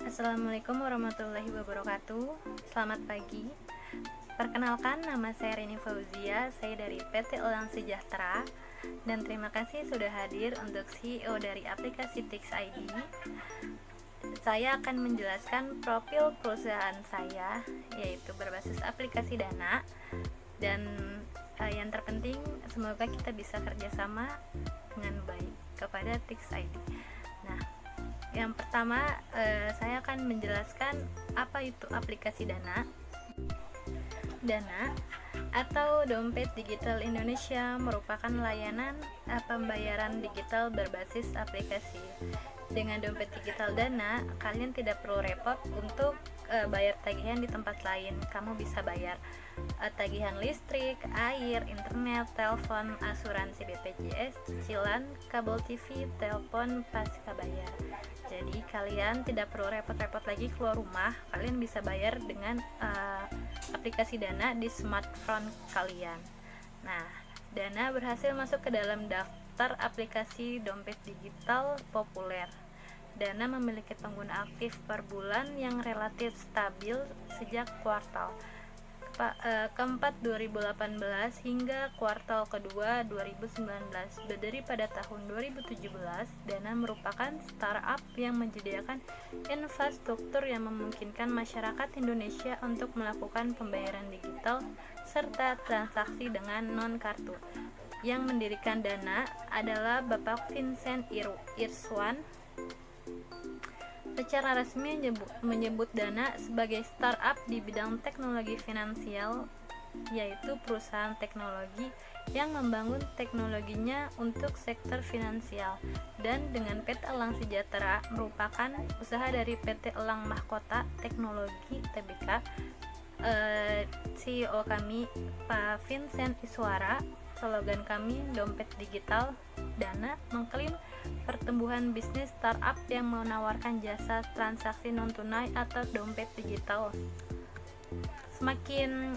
Assalamualaikum warahmatullahi wabarakatuh. Selamat pagi. Perkenalkan, nama saya Rini Fauzia. Saya dari PT Elang Sejahtera. Dan terima kasih sudah hadir untuk CEO dari aplikasi Tix ID. Saya akan menjelaskan profil perusahaan saya, yaitu berbasis aplikasi Dana. Dan yang terpenting, semoga kita bisa kerjasama dengan baik kepada Tix ID. Nah, yang pertama, saya akan menjelaskan apa itu aplikasi Dana. Dana atau Dompet Digital Indonesia merupakan layanan pembayaran digital berbasis aplikasi. Dengan dompet digital Dana, kalian tidak perlu repot untuk bayar tagihan di tempat lain. Kamu bisa bayar tagihan listrik, air, internet, telepon, asuransi BPJS, cicilan, kabel TV, telepon pasca bayar. Jadi kalian tidak perlu repot-repot lagi keluar rumah. Kalian bisa bayar dengan aplikasi Dana di smartphone kalian. Nah, Dana berhasil masuk ke dalam daftar aplikasi dompet digital populer. Dana memiliki pengguna aktif per bulan yang relatif stabil sejak kuartal keempat 2018 hingga kuartal kedua 2019. Berdiri pada tahun 2017, Dana merupakan startup yang menyediakan infrastruktur yang memungkinkan masyarakat Indonesia untuk melakukan pembayaran digital serta transaksi dengan non-kartu. Yang mendirikan Dana adalah Bapak Vincent Irswan. Secara resmi menyebut Dana sebagai startup di bidang teknologi finansial, yaitu perusahaan teknologi yang membangun teknologinya untuk sektor finansial. Dan dengan PT Elang Sejahtera merupakan usaha dari PT Elang Mahkota Teknologi Tbk. CEO kami Pak Vincent Iswara. Slogan kami, dompet digital Dana, mengklaim pertumbuhan bisnis startup yang menawarkan jasa transaksi non-tunai atau dompet digital semakin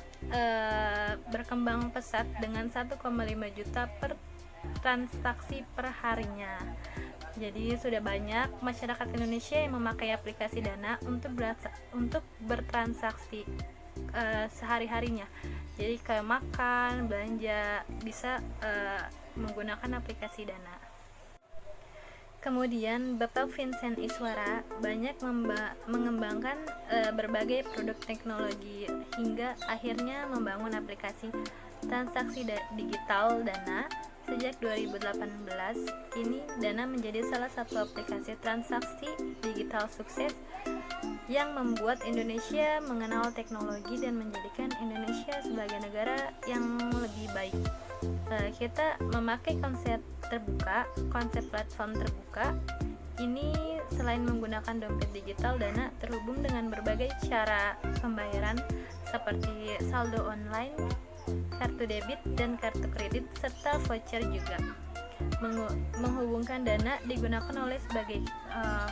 berkembang pesat dengan 1,5 juta per transaksi per harinya. Jadi sudah banyak masyarakat Indonesia yang memakai aplikasi Dana untuk bertransaksi sehari-harinya. Jadi kayak makan, belanja, bisa menggunakan aplikasi Dana. Kemudian Bapak Vincent Iswara banyak mengembangkan berbagai produk teknologi hingga akhirnya membangun aplikasi transaksi digital Dana. Sejak 2018, kini Dana menjadi salah satu aplikasi transaksi digital sukses yang membuat Indonesia mengenal teknologi dan menjadikan Indonesia sebagai negara yang lebih baik. Kita memakai konsep terbuka, konsep platform terbuka. Ini selain menggunakan dompet digital, Dana terhubung dengan berbagai cara pembayaran seperti saldo online, kartu debit dan kartu kredit, serta voucher juga. Menghubungkan Dana digunakan oleh sebagai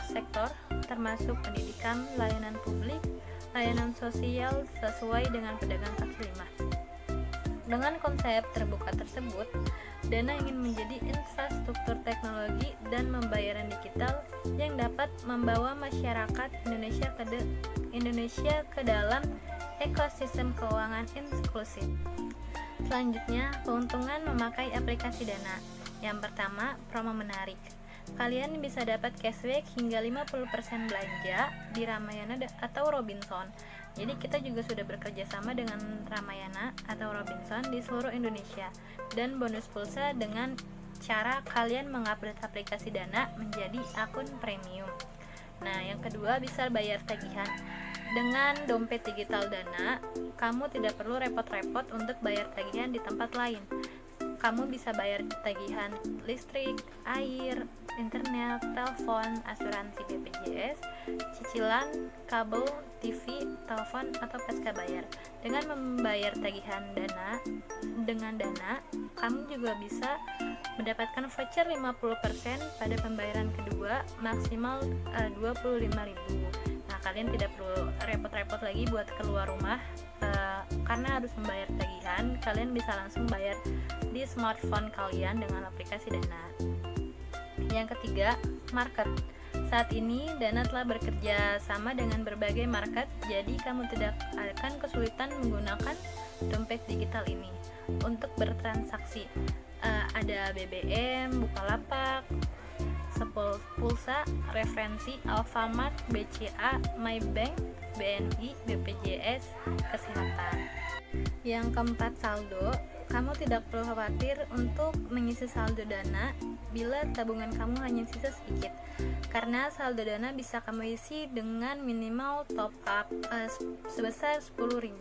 sektor termasuk pendidikan, layanan publik, layanan sosial sesuai dengan pedagang kaki lima. Dengan konsep terbuka tersebut, Dana ingin menjadi infrastruktur teknologi dan pembayaran digital yang dapat membawa masyarakat Indonesia ke dalam ekosistem keuangan inklusif. Selanjutnya, keuntungan memakai aplikasi Dana. Yang pertama, promo menarik. Kalian bisa dapat cashback hingga 50% belanja di Ramayana atau Robinson. Jadi kita juga sudah bekerja sama dengan Ramayana atau Robinson di seluruh Indonesia. Dan bonus pulsa dengan cara kalian mengupgrade aplikasi Dana menjadi akun premium. Nah, yang kedua, bisa bayar tagihan. Dengan dompet digital Dana, kamu tidak perlu repot-repot untuk bayar tagihan di tempat lain. Kamu bisa bayar tagihan listrik, air, internet, telepon, asuransi BPJS, cicilan, kabel, TV, telepon, atau pasca bayar. Dengan membayar tagihan dengan Dana, kamu juga bisa mendapatkan voucher 50% pada pembayaran kedua maksimal 25.000. Nah, kalian tidak perlu repot-repot lagi buat keluar rumah karena harus membayar tagihan. Kalian bisa langsung bayar di smartphone kalian dengan aplikasi Dana. Yang ketiga, market. Saat ini, Dana telah bekerja sama dengan berbagai market, jadi kamu tidak akan kesulitan menggunakan dompet digital ini untuk bertransaksi. Ada BBM, Bukalapak, Pulsa, Referensi, Alfamart, BCA, MyBank, BNI, BPJS, Kesehatan. Yang keempat, saldo. Kamu tidak perlu khawatir untuk mengisi saldo Dana bila tabungan kamu hanya sisa sedikit, karena saldo Dana bisa kamu isi dengan minimal top up sebesar 10.000.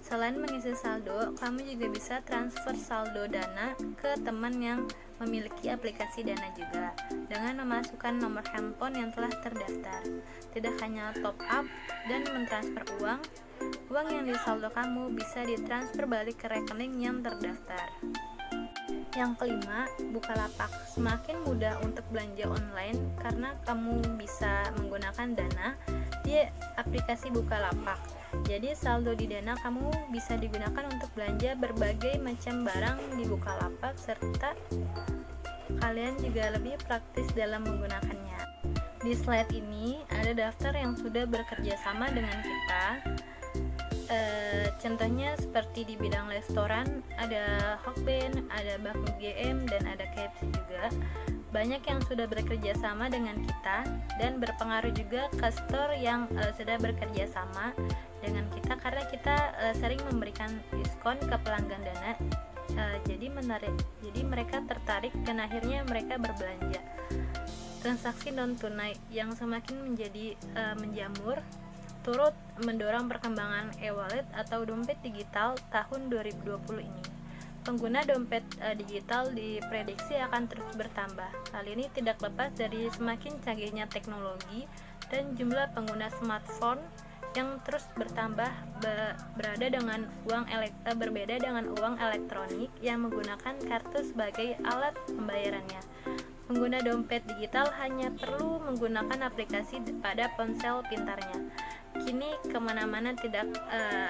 Selain mengisi saldo, kamu juga bisa transfer saldo Dana ke teman yang memiliki aplikasi Dana juga dengan memasukkan nomor handphone yang telah terdaftar. Tidak hanya top up dan mentransfer uang yang di saldo kamu bisa ditransfer balik ke rekening yang terdaftar. Yang kelima, Bukalapak. Semakin mudah untuk belanja online karena kamu bisa menggunakan Dana di aplikasi Bukalapak. Jadi saldo di Dana kamu bisa digunakan untuk belanja berbagai macam barang di Bukalapak, serta kalian juga lebih praktis dalam menggunakannya. Di slide ini ada daftar yang sudah bekerja sama dengan kita. Contohnya seperti di bidang restoran, ada Hokben, ada Bakmi GM, dan ada KFC juga. Banyak yang sudah bekerja sama dengan kita dan berpengaruh juga ke store yang sudah bekerja sama dengan kita, karena kita sering memberikan diskon ke pelanggan Dana. Jadi mereka tertarik dan akhirnya mereka berbelanja. Transaksi non tunai yang semakin menjadi menjamur turut mendorong perkembangan e-wallet atau dompet digital tahun 2020 ini. Pengguna dompet digital diprediksi akan terus bertambah. Hal ini tidak lepas dari semakin canggihnya teknologi dan jumlah pengguna smartphone yang terus bertambah berbeda dengan uang elektronik yang menggunakan kartu sebagai alat pembayarannya. Pengguna dompet digital hanya perlu menggunakan aplikasi pada ponsel pintarnya. Kini kemana-mana tidak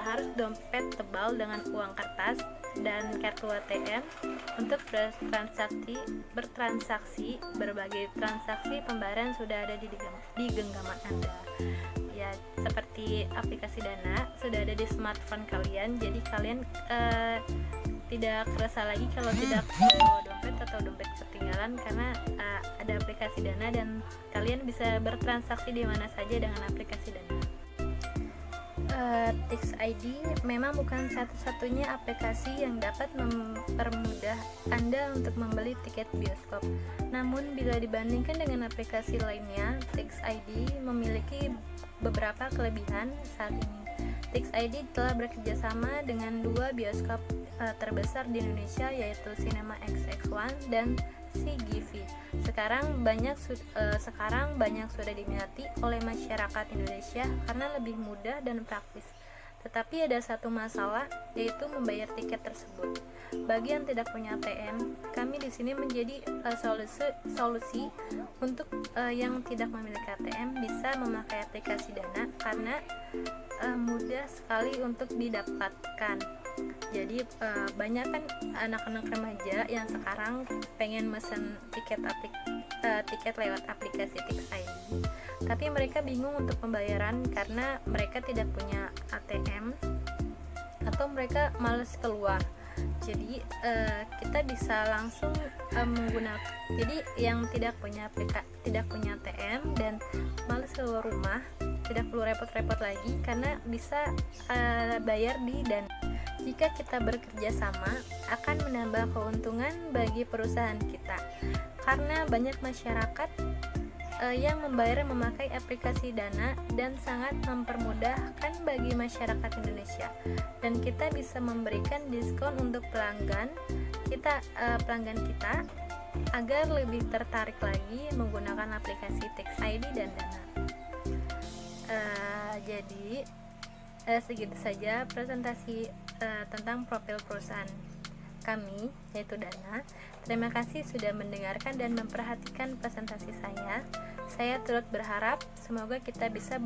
harus dompet tebal dengan uang kertas dan kartu ATM untuk bertransaksi. Berbagai transaksi pembayaran sudah ada di genggaman Anda. Ya, seperti aplikasi Dana sudah ada di smartphone kalian, jadi kalian tidak kerasa lagi kalau tidak bawa dompet atau dompet ketinggalan, karena ada aplikasi Dana dan kalian bisa bertransaksi di mana saja dengan aplikasi Dana. Tix ID memang bukan satu-satunya aplikasi yang dapat mempermudah Anda untuk membeli tiket bioskop. Namun bila dibandingkan dengan aplikasi lainnya, Tix ID memiliki beberapa kelebihan saat ini. Tix ID telah bekerjasama dengan dua bioskop terbesar di Indonesia, yaitu Cinema XX1 dan CGV. Sekarang banyak sudah diminati oleh masyarakat Indonesia karena lebih mudah dan praktis. Tetapi ada satu masalah, yaitu membayar tiket tersebut. Bagi yang tidak punya ATM, kami di sini menjadi solusi untuk yang tidak memiliki ATM bisa memakai aplikasi Dana karena mudah sekali untuk didapatkan. Jadi banyak kan anak-anak remaja yang sekarang pengen mesen tiket lewat aplikasi Tix ID, tapi mereka bingung untuk pembayaran karena mereka tidak punya ATM atau mereka males keluar. Jadi kita bisa langsung menggunakan. Jadi yang tidak punya ATM dan males keluar rumah tidak perlu repot-repot lagi karena bisa bayar di Dana. Jika kita bekerja sama, akan menambah keuntungan bagi perusahaan kita, karena banyak masyarakat yang membayar memakai aplikasi Dana dan sangat mempermudahkan bagi masyarakat Indonesia. Dan kita bisa memberikan diskon untuk pelanggan kita agar lebih tertarik lagi menggunakan aplikasi Tix ID dan Dana. Jadi segitu saja presentasi tentang profil perusahaan kami, yaitu Dana. Terima kasih sudah mendengarkan dan memperhatikan presentasi saya. Saya turut berharap semoga kita bisa